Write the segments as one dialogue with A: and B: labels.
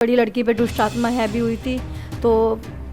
A: बड़ी लड़की पे दुष्ट आत्मा है भी हुई थी। तो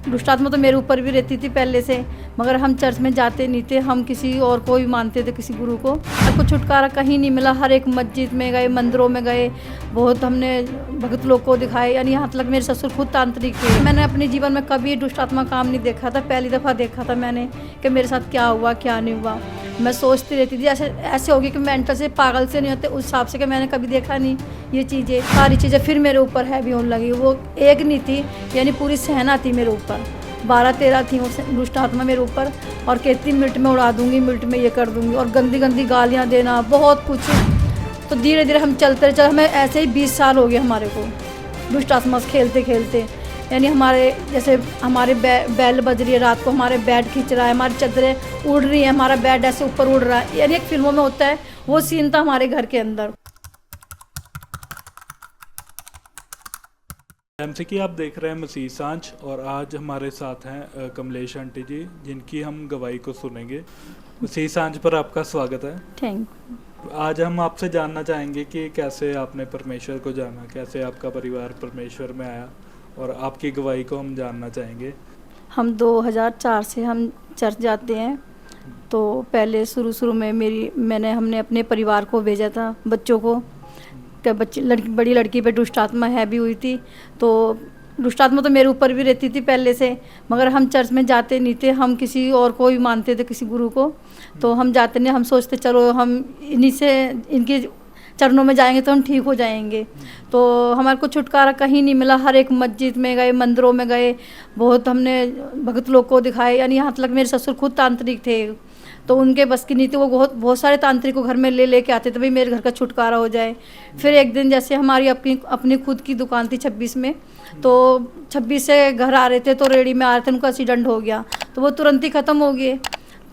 A: दुष्ट आत्मा तो मेरे ऊपर भी रहती थी पहले से, मगर हम चर्च में जाते नहीं थे, हम किसी और को ही मानते थे, किसी गुरु को। हमको छुटकारा कहीं नहीं मिला। हर एक मस्जिद में गए, मंदिरों में गए, बहुत हमने भगत लोग को दिखाए, यानी यहाँ तक मेरे ससुर खुद तांत्रिक थे। मैंने अपने जीवन में कभी दुष्ट आत्मा काम नहीं देखा था, पहली दफ़ा देखा था मैंने कि मेरे साथ क्या हुआ क्या नहीं हुआ। मैं सोचती रहती थी ऐसे होगी कि मेंटल से पागल से नहीं होते, उस हिसाब से कि मैंने कभी देखा नहीं ये चीज़ें, सारी चीज़ें फिर मेरे ऊपर हैवी होने लगी। वो एक नहीं थी, यानी पूरी सेना थी मेरे ऊपर, 12-13 थी वो दुष्ट आत्मा मेरे ऊपर। और कहती मिनट में उड़ा दूंगी, मिनट में ये कर दूंगी, और गंदी गंदी गालियाँ देना, बहुत कुछ। तो धीरे धीरे हम चलते चल, हमें ऐसे ही 20 साल हो गए हमारे को दुष्ट आत्मा से खेलते खेलते। यानी हमारे जैसे हमारे बैल बज रही है रात को, हमारे बेड खींच रहा है, हमारी चादरें उड़ रही हैं, हमारा बेड ऐसे ऊपर उड़ रहा है, यानी एक फिल्मों में होता है वो सीन था हमारे घर के अंदर।
B: एमसीकी आप देख रहे हैं मसीह सांझ, और आज हमारे साथ हैं कमलेश आंटी जी, जिनकी हम गवाही को सुनेंगे। मसीह सांझ पर आपका स्वागत है।
A: Thank you.
B: आज हम आपसे जानना चाहेंगे कि कैसे आपने परमेश्वर को जाना, कैसे आपका परिवार परमेश्वर में आया, और आपकी गवाही को हम जानना चाहेंगे।
A: हम 2004 से हम चर्च जाते हैं। तो पहले शुरू में हमने अपने परिवार को भेजा था, बच्चों को, कि बड़ी लड़की पे दुष्ट आत्मा है भी हुई थी। तो दुष्ट आत्मा तो मेरे ऊपर भी रहती थी पहले से, मगर हम चर्च में जाते नहीं थे, हम किसी और को ही मानते थे, किसी गुरु को। तो हम जाते नहीं, हम सोचते चलो हम इन्हीं से, इनके चरणों में जाएंगे तो हम ठीक हो जाएंगे। तो हमारे को छुटकारा कहीं नहीं मिला। हर एक मस्जिद में गए, मंदिरों में गए, बहुत हमने भगत लोग को दिखाए, यानी यहाँ तक मेरे ससुर खुद तांत्रिक थे, तो उनके बस की नहीं थी। वो बहुत सारे तांत्रिक को घर में लेके आते थे, भाई मेरे घर का छुटकारा हो जाए। फिर एक दिन जैसे हमारी अपनी खुद की दुकान थी 26 में, तो 26 से घर आ रहे थे, तो रेडी में आ रहे थे, उनका एक्सीडेंट हो गया, तो वो तुरंत ही ख़त्म हो गए।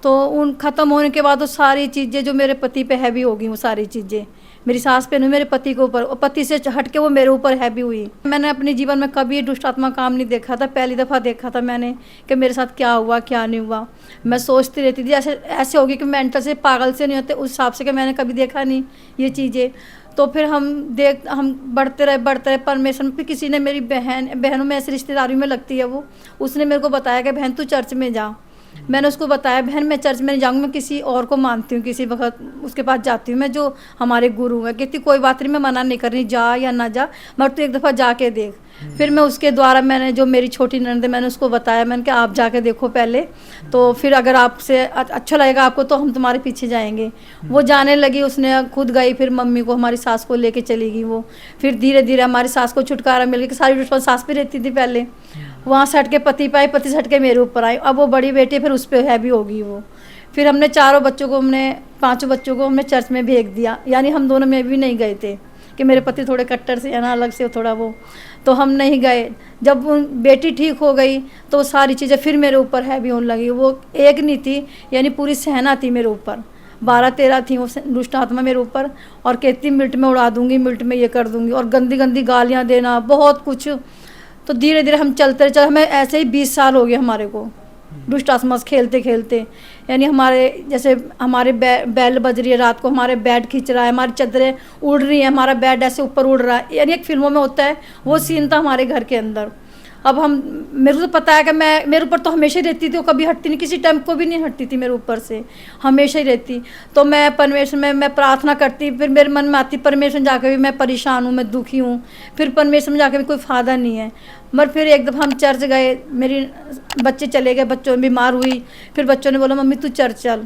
A: तो उन ख़त्म होने के बाद वो सारी चीज़ें जो मेरे पति पे हैवी हो गई, वो सारी चीज़ें मेरी सास पे नहीं, मेरे पति के ऊपर, और पति से हट के वो मेरे ऊपर हैवी हुई। मैंने अपने जीवन में कभी दुष्ट आत्मा काम नहीं देखा था, पहली दफ़ा देखा था मैंने कि मेरे साथ क्या हुआ क्या नहीं हुआ। मैं सोचती रहती थी ऐसे होगी कि मेंटल से पागल से नहीं होते, उस हिसाब से कि मैंने कभी देखा नहीं ये चीज़ें। तो फिर हम बढ़ते रहे परमेश्वर में। फिर किसी ने, मेरी बहनों में ऐसी रिश्तेदारी में लगती है वो, उसने मेरे को बताया कि बहन तू चर्च में जा। मैंने उसको बताया बहन मैं चर्च में नहीं जाऊँगी, मैं किसी और को मानती हूँ, किसी वक्त उसके पास जाती हूँ मैं, जो हमारे गुरु हैं। कहती कोई बात नहीं, मैं मना नहीं कर रही, जा या ना जा, मगर तू एक दफ़ा जाके देख। फिर मैं उसके द्वारा, मैंने जो मेरी छोटी ननद है, मैंने उसको बताया, मैंने कहा आप जाके देखो पहले, तो फिर अगर आपसे अच्छा लगेगा आपको तो हम तुम्हारे पीछे जाएंगे। वो जाने लगी, उसने खुद गई, फिर मम्मी को, हमारी सास को लेके चली गई वो। फिर धीरे धीरे हमारी सास को छुटकारा मिल गया। सारी दुश्मन सास पे रहती थी पहले, वहाँ से हट के पति पे आई, पति से हट के मेरे ऊपर आई। अब वो बड़ी बेटी फिर उस पर हैवी होगी वो। फिर हमने पाँचों बच्चों को हमने चर्च में भेज दिया, यानी हम दोनों में भी नहीं गए थे कि मेरे पति थोड़े कट्टर से, है ना, अलग से थोड़ा वो, तो हम नहीं गए। जब बेटी ठीक हो गई तो सारी चीज़ें फिर मेरे ऊपर हैवी होने लगी। वो एक नहीं थी, यानी पूरी सेना थी मेरे ऊपर, 12-13 थी वो दुष्ट आत्मा मेरे ऊपर। और कहती मिनट में उड़ा दूंगी, मिनट में ये कर दूंगी, और गंदी गंदी गालियाँ देना, बहुत कुछ। तो धीरे धीरे हम चलते चल, हमें ऐसे ही 20 साल हो गए हमारे को दुष्ट आत्मा से खेलते खेलते। यानी हमारे जैसे हमारे बैल बज रही है रात को, हमारे बेड खींच रहा है, हमारी चादरें उड़ रही हैं, हमारा बेड ऐसे ऊपर उड़ रहा है, यानी एक फिल्मों में होता है वो सीन था हमारे घर के अंदर। अब मेरे को तो पता है कि मेरे ऊपर तो हमेशा ही रहती थी, वो कभी हटती नहीं, किसी टाइम को भी नहीं हटती थी मेरे ऊपर से, हमेशा ही रहती। तो मैं परमेश्वर में मैं प्रार्थना करती, फिर मेरे मन में आती परमेश्वर जाकर भी मैं परेशान हूँ, मैं दुखी हूँ, फिर परमेश्वर में जाकर भी कोई फ़ायदा नहीं है। मगर फिर एक दफ़ा हम चर्च गए, मेरी बच्चे चले गए, बच्चों बीमार हुई, फिर बच्चों ने बोला मम्मी तू चर्च चल।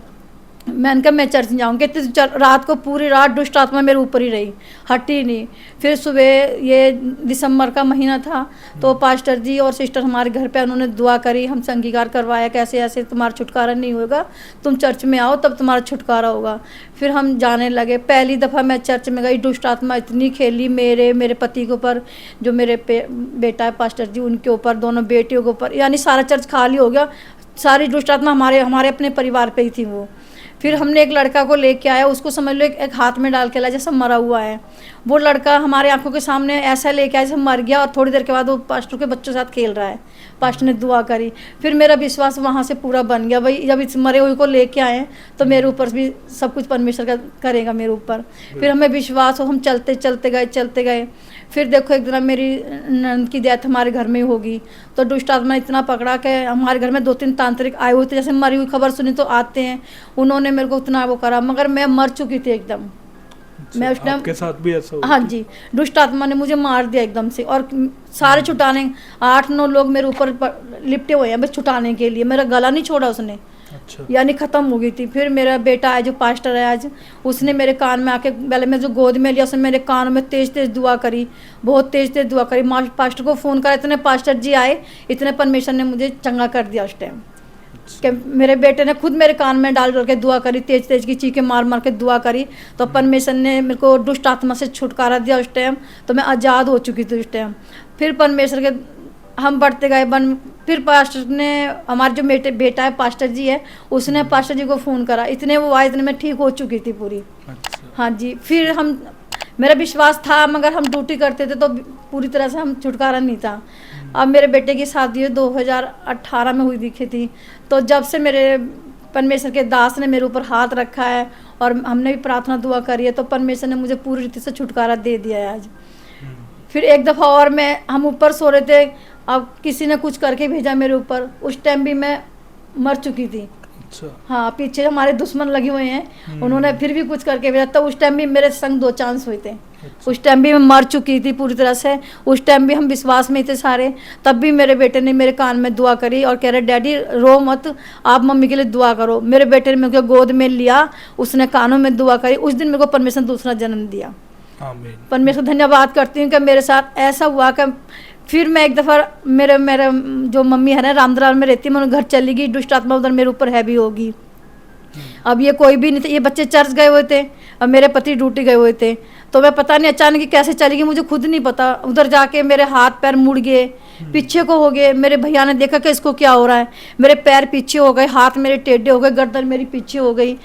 A: मैंने कहा मैं चर्च जाऊँगी, कहते चल। रात को पूरी रात दुष्ट आत्मा मेरे ऊपर ही रही, हटी नहीं। फिर सुबह, ये दिसंबर का महीना था, तो पास्टर जी और सिस्टर हमारे घर पे, उन्होंने दुआ करी, हमसे अंगीकार करवाया कैसे ऐसे तुम्हारा छुटकारा नहीं होगा, तुम चर्च में आओ तब तुम्हारा छुटकारा होगा। फिर हम जाने लगे। पहली दफ़ा मैं चर्च में गई, दुष्ट आत्मा इतनी खेली मेरे पति के ऊपर, जो मेरे बेटा है पास्टर जी, उनके ऊपर, दोनों बेटियों के ऊपर, यानी सारा चर्च खाली हो गया। सारी दुष्ट आत्मा हमारे अपने परिवार पे ही थी वो। फिर हमने एक लड़का को लेके आया, उसको समझ लो एक हाथ में डाल के लाया जैसे मरा हुआ है। वो लड़का हमारे आंखों के सामने ऐसा लेके आया जैसे मर गया, और थोड़ी देर के बाद वो पास्टर के बच्चों के साथ खेल रहा है। पास्टर ने दुआ करी, फिर मेरा विश्वास वहाँ से पूरा बन गया, भाई जब इस मरे हुए को लेके आए तो मेरे ऊपर भी सब कुछ परमेश्वर का करेगा मेरे ऊपर। फिर हमें विश्वास हो, हम चलते गए। फिर देखो एक दिन मेरी नंद की डेथ हमारे घर में ही होगी, तो दुष्ट आत्मा ने इतना पकड़ा कि हमारे घर में 2-3 तांत्रिक आए हुए थे, जैसे मरी हुई खबर सुनी तो आते हैं, उन्होंने मेरे को उतना वो करा, मगर मैं मर चुकी थी एकदम। मैं उस टाइम
B: आपके साथ भी ऐसा हुआ?
A: हाँ जी, दुष्ट आत्मा ने मुझे मार दिया एकदम से, और सारे छुटाने 8-9 लोग मेरे ऊपर लिपटे हुए हैं बस छुटाने के लिए, मेरा गला नहीं छोड़ा उसने।
B: अच्छा।
A: यानी ख़त्म हो गई थी। फिर मेरा बेटा है जो पास्टर है आज, उसने मेरे कान में आके, पहले मैं जो गोद में लिया उसने मेरे कान में तेज तेज दुआ करी, बहुत तेज तेज दुआ करी। पास्टर को फ़ोन करा, इतने पास्टर जी आए, इतने परमेश्वर ने मुझे चंगा कर दिया उस टाइम कि मेरे बेटे ने खुद मेरे कान में डाल करके दुआ करी, तेज तेज की चीखें मार मार के दुआ करी, तो परमेश्वर ने मेरे को दुष्ट आत्मा से छुटकारा दिया उस टाइम, तो मैं आज़ाद हो चुकी थी उस टाइम। फिर परमेश्वर के हम बढ़ते गए फिर पास्टर ने, हमारे जो बेटा है पास्टर जी है, उसने पास्टर जी को फ़ोन करा, इतने वो आए, इतने मैं ठीक हो चुकी थी पूरी।
B: अच्छा।
A: हाँ जी, फिर हम, मेरा विश्वास था, मगर हम ड्यूटी करते थे तो पूरी तरह से हम छुटकारा नहीं था। अब मेरे बेटे की शादी 2018 में हुई दिखी थी, तो जब से मेरे परमेश्वर के दास ने मेरे ऊपर हाथ रखा है और हमने भी प्रार्थना दुआ करी है, तो परमेश्वर ने मुझे पूरी रीति से छुटकारा दे दिया है आज। फिर एक दफ़ा और हम ऊपर सो रहे थे, अब किसी ने कुछ करके भेजा मेरे ऊपर, उस टाइम भी मैं मर चुकी थी।
B: अच्छा।
A: हाँ, पीछे हमारे दुश्मन लगे हुए हैं, उन्होंने फिर भी कुछ करके भेजा, तो उस टाइम भी मेरे संग 2 चांस हुए थे।
B: अच्छा।
A: उस टाइम भी मैं मर चुकी थी पूरी तरह से, उस टाइम भी हम विश्वास में थे सारे, तब भी मेरे बेटे ने मेरे कान में दुआ करी और कह रहे डैडी रो मत, आप मम्मी के लिए दुआ करो। मेरे बेटे ने मेरे को गोद में लिया, उसने कानों में दुआ करी, उस दिन मेरे को परमेश्वर ने दूसरा जन्म दिया।
B: आमीन।
A: परमेश्वर धन्यवाद करती हूँ कि मेरे साथ ऐसा हुआ कि फिर मैं एक दफ़ा मेरे जो मम्मी है ना रामदराल में रहती है, मैं घर चली गई, दुष्ट आत्मा उधर मेरे ऊपर हैवी होगी। अब ये कोई भी नहीं था, ये बच्चे चर्च गए हुए थे और मेरे पति ड्यूटी गए हुए थे, तो मैं पता नहीं अचानक ही कैसे चली गई, मुझे खुद नहीं पता। उधर जाके मेरे हाथ पैर मुड़ गए, पीछे को हो गए। मेरे भैया ने देखा कि इसको क्या हो रहा है, मेरे पैर पीछे हो गए, हाथ मेरे टेढ़े हो गए, गर्दन मेरी पीछे हो गई।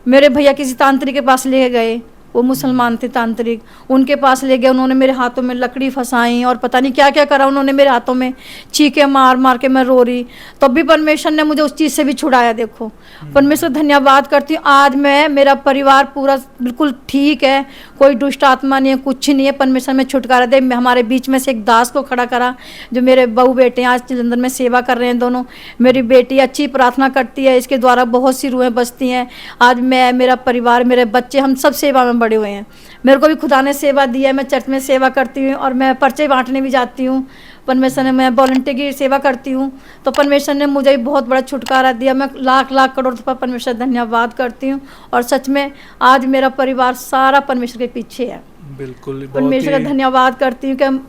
A: मेरे भैया किसी तांत्रिक के पास ले गए, वो मुसलमान थे तांत्रिक, उनके पास ले गए, उन्होंने मेरे हाथों में लकड़ी फंसाई और पता नहीं क्या क्या करा उन्होंने मेरे हाथों में, चीखे मार मार के मैं रो रही, तब भी परमेश्वर ने मुझे उस चीज़ से भी छुड़ाया। देखो परमेश्वर धन्यवाद करती हूँ, आज मैं, मेरा परिवार पूरा बिल्कुल ठीक है, कोई दुष्ट आत्मा नहीं है, कुछ नहीं है। परमेश्वर में छुटकारा दे। हमारे बीच में से एक दास को खड़ा करा, जो मेरे बहू बेटे हैं आज जलंधर में सेवा कर रहे हैं दोनों। मेरी बेटी अच्छी प्रार्थना करती है, इसके द्वारा बहुत सी रूहें बचती हैं। आज मैं, मेरा परिवार, मेरे बच्चे, हम सब सेवा में बड़े हुए हैं। मेरे को भी खुदा ने सेवा दी है, मैं चर्च में सेवा करती हूँ और मैं पर्चे बांटने भी जाती हूँ। परमेश्वर ने, मैं वॉलंटियर की सेवा करती हूँ, तो परमेश्वर ने मुझे भी बहुत बड़ा छुटकारा दिया। मैं लाख लाख करोड़ दफ़ा परमेश्वर धन्यवाद करती हूँ, और सच में आज मेरा परिवार सारा परमेश्वर के पीछे है।
B: बिल्कुल,
A: परमेश्वर का धन्यवाद करती हूँ कि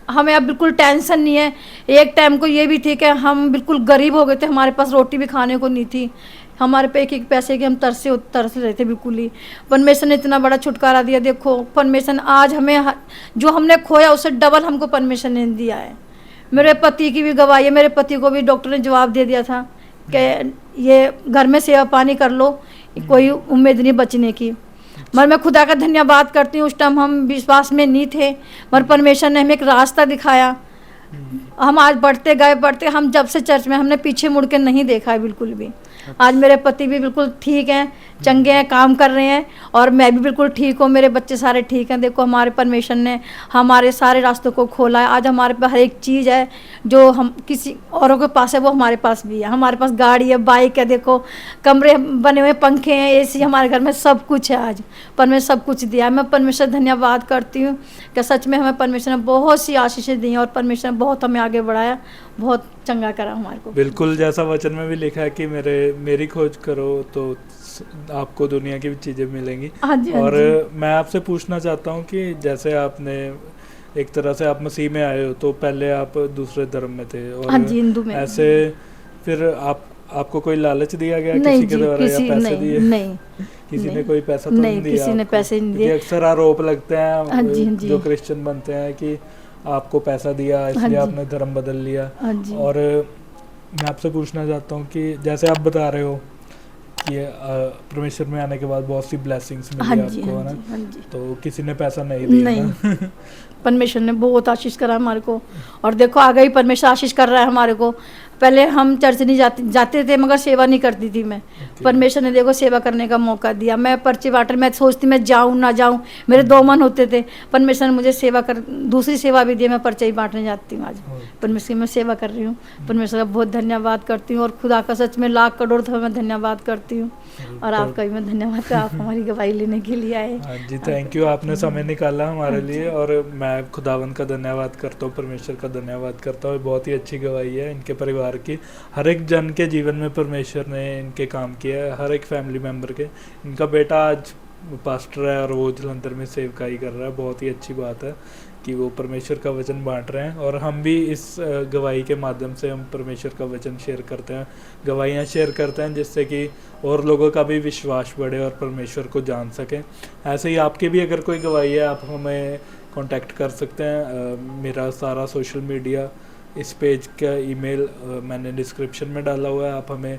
A: हमें अब बिल्कुल टेंशन नहीं है। एक टाइम को ये भी थी कि हम बिल्कुल गरीब हो गए थे, हमारे पास रोटी भी खाने को नहीं थी, हमारे पे एक एक पैसे के हम तरस रहे थे बिल्कुल ही। परमेश्वर ने इतना बड़ा छुटकारा दिया। देखो परमेश्वर आज हमें जो हमने खोया उससे डबल हमको परमेश्वर ने दिया है। मेरे पति की भी गवाही है, मेरे पति को भी डॉक्टर ने जवाब दे दिया था कि ये घर में सेवा पानी कर लो, कोई उम्मीद नहीं बचने की। मगर मैं खुदा का धन्यवाद करती हूँ, उस टाइम हम विश्वास में नहीं थे, मगर परमेश्वर ने हमें एक रास्ता दिखाया। हम आज बढ़ते गए, हम जब से चर्च में, हमने पीछे मुड़ के नहीं देखा है बिल्कुल भी। आज मेरे पति भी बिल्कुल ठीक हैं, चंगे हैं, काम कर रहे हैं, और मैं भी बिल्कुल ठीक हूँ, मेरे बच्चे सारे ठीक हैं। देखो हमारे परमेश्वर ने हमारे सारे रास्तों को खोला है। आज हमारे पास हर एक चीज़ है जो हम किसी औरों के पास है, वो हमारे पास भी है। हमारे पास गाड़ी है, बाइक है, देखो कमरे बने हुए, पंखे हैं, एसी हमारे घर में, सब कुछ है। आज परमेश्वर सब कुछ दिया है। मैं परमेश्वर धन्यवाद करती हूँ कि सच में हमें परमेश्वर ने बहुत सी आशीषें दी हैं, और परमेश्वर ने बहुत हमें आगे बढ़ाया, बहुत चंगा करा हमारे को।
B: बिल्कुल, जैसा वचन में भी लिखा है कि मेरी खोज करो तो आपको दुनिया की भी चीज़ें मिलेंगी।
A: हाँ जी, हाँ
B: और
A: जी।
B: मैं आपसे पूछना चाहता हूँ कि जैसे आपने एक तरह से आप मसीह में आए हो, तो पहले आप दूसरे धर्म में थे, और
A: हाँ जी, हिंदू में।
B: ऐसे फिर आपको कोई लालच दिया गया
A: नहीं
B: किसी के
A: जी,
B: द्वारा, या
A: किसी
B: पैसे दिए?
A: नहीं
B: किसी
A: नहीं,
B: ने कोई पैसा तो
A: नहीं,
B: दिया
A: किसी ने
B: आपको?
A: पैसे नहीं
B: क्योंकि
A: दिए।
B: अक्सर आरोप लगते
A: हाँ जी, हाँ
B: हैं
A: जी।
B: जो क्रिश्चियन बनते हैं कि आपको पैसा दिया
A: हाँ
B: इसलिए
A: जी।
B: आपने धर्म बदल लिया।
A: हाँ जी।
B: और मैं आपसे पूछना चाहता हूँ कि जैसे आप बता रहे हो कि परमेश्वर में आने के बाद बहुत सी ब्लेसिंग्स
A: हाँ
B: मिली
A: जी,
B: आपको, है
A: हाँ
B: ना?
A: जी, हाँ जी।
B: तो किसी ने पैसा नहीं दिया ना?
A: परमेश्वर ने बहुत आशीष करा हमारे को, और देखो आगे ही परमेश्वर आशीष कर रहा है हमारे को। पहले हम चर्च नहीं जाते थे, मगर सेवा नहीं करती थी मैं। परमेश्वर ने देखो सेवा करने का मौका दिया। मैं पर्ची बांट, मैं सोचती मैं जाऊं ना जाऊं, मेरे दो मन होते थे। परमेश्वर ने मुझे सेवा कर, दूसरी सेवा भी दी। मैं पर्ची ही बांटने जाती हूँ आज। परमेश्वर की मैं सेवा कर रही हूँ। परमेश्वर का बहुत धन्यवाद करती हूँ, और खुदा का सच में लाख करोड़ दफा मैं धन्यवाद करती हूँ। और आपका भी मैं धन्यवाद करती हूँ, आप हमारी गवाही लेने के लिए आए।
B: हाँ जी, थैंक यू, आपने समय निकाला हमारे लिए। और मैं खुदावन का धन्यवाद करता हूँ, परमेश्वर का धन्यवाद करता हूँ। बहुत ही अच्छी गवाही है इनके परिवार की। हर एक जन के जीवन में परमेश्वर ने इनके काम किया है, हर एक फैमिली मेम्बर के। इनका बेटा आज पास्टर है और वो जलंधर में सेवकाई कर रहा है। बहुत ही अच्छी बात है कि वो परमेश्वर का वचन बांट रहे हैं, और हम भी इस गवाही के माध्यम से हम परमेश्वर का वचन शेयर करते हैं, गवाहियाँ शेयर करते हैं, जिससे कि और लोगों का भी विश्वास बढ़े और परमेश्वर को जान सकें। ऐसे ही आपकी भी अगर कोई गवाही है, आप हमें कांटेक्ट कर सकते हैं। मेरा सारा सोशल मीडिया, इस पेज का ईमेल मैंने डिस्क्रिप्शन में डाला हुआ है। आप हमें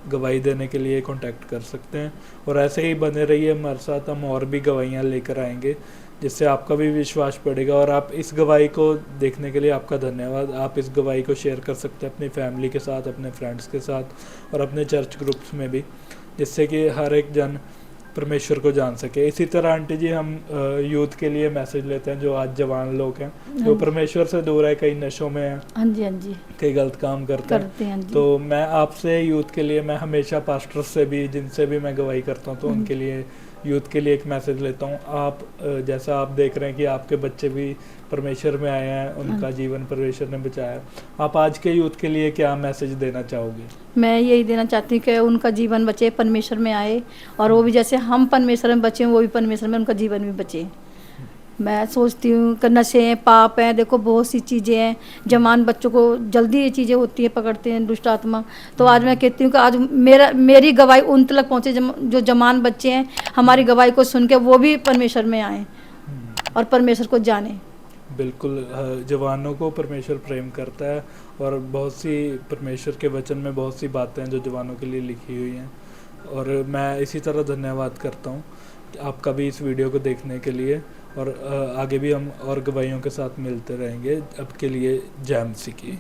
B: गवाही देने के लिए कांटेक्ट कर सकते हैं, और ऐसे ही बने रहिए हमारे साथ। हम और भी गवाहियाँ लेकर आएंगे, जिससे आपका भी विश्वास बढ़ेगा। और आप इस गवाही को देखने के लिए आपका धन्यवाद। आप इस गवाही को शेयर कर सकते हैं अपनी फैमिली के साथ, अपने फ्रेंड्स के साथ, और अपने चर्च ग्रुप्स में भी, जिससे कि हर एक जन परमेश्वर को जान सके। इसी तरह आंटी जी, हम यूथ के लिए मैसेज लेते हैं, जो आज जवान लोग हैं, जो परमेश्वर से दूर है, कई नशों में हैं,
A: हाँ जी, हाँ जी,
B: कई गलत काम करते हैं।
A: जी।
B: तो मैं आपसे यूथ के लिए, मैं हमेशा पास्टर्स से भी, जिनसे भी मैं गवाही करता हूँ, तो उनके लिए, यूथ के लिए एक मैसेज लेता हूँ। आप जैसा आप देख रहे हैं कि आपके बच्चे भी परमेश्वर में आए हैं, उनका जीवन परमेश्वर ने बचाया, आप आज के यूथ के लिए क्या मैसेज देना चाहोगे?
A: मैं यही देना चाहती हूँ कि उनका जीवन बचे, परमेश्वर में आए, और वो भी जैसे हम परमेश्वर में बचे, वो भी परमेश्वर में, उनका जीवन भी बचे। मैं सोचती हूँ कि नशे हैं, पाप हैं, देखो बहुत सी चीज़ें हैं। जवान बच्चों को जल्दी ये चीज़ें होती हैं, पकड़ते हैं दुष्ट आत्मा। तो आज मैं कहती हूँ कि आज मेरी गवाही उन तक पहुँचे, जो जवान बच्चे हैं, हमारी गवाही को सुन के वो भी परमेश्वर में आए और परमेश्वर को जाने।
B: बिल्कुल, जवानों को परमेश्वर प्रेम करता है, और बहुत सी परमेश्वर के वचन में बहुत सी बातें हैं जो जवानों के लिए लिखी हुई हैं। और मैं इसी तरह धन्यवाद करता हूँ आपका भी इस वीडियो को देखने के लिए, और आगे भी हम और गवाहियों के साथ मिलते रहेंगे। अब के लिए जय मसीह की।